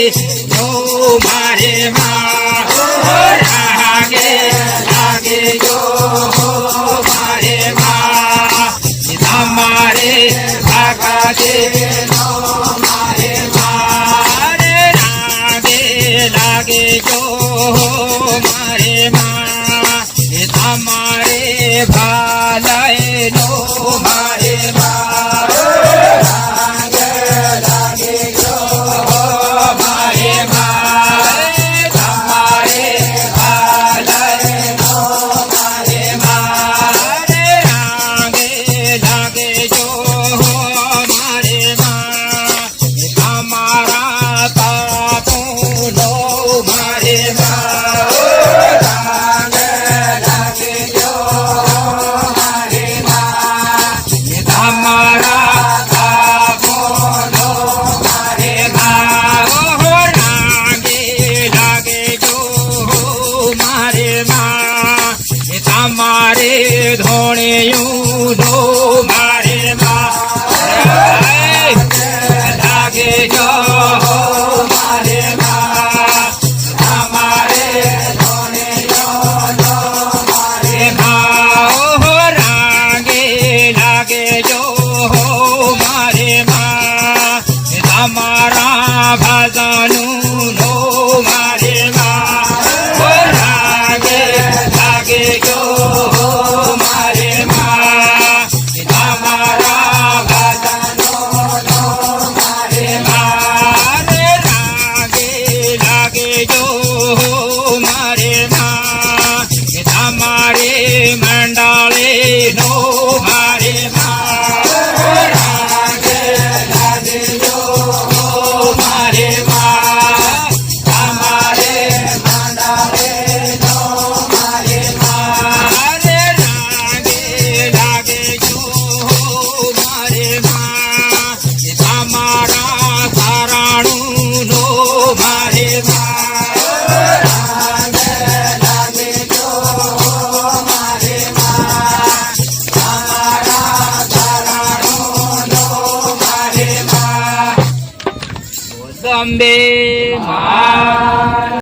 નો મારે માં રાગે લાગે જો મારે માં તમારે ભાગા દે નો મારે માં રાગે લાગે જો મારે માં તમારે ભાલાય નો મારે માં લાગે જો મારે માં તમારે ભાલાય નો મારે માં રાગે લાગે જો મારે માં તમારા પાપો નો મારે માં તમારે ધોણિયું નો મારે માં લાગે જો મારે માં તમારે ધોણિયું નો મારે માં રાગે લાગે જો મારે માં તમારા ભજનું નો મારે માં લાગે લાગે જો મારે માં તમારા ભજનો નો મારે માં લાગે લાગે જો મારે માં તમારે મંડાળે નો મારે માં લાગે લાગે જો મારે માં તમારે મંડાળે નો મારે માં લાગે લાગે જો મારે માં તમારા તારાણું નો મારે માં લાગે લાગે જો મારે માં તમારા તારાણું નો મારે માં અંબે માં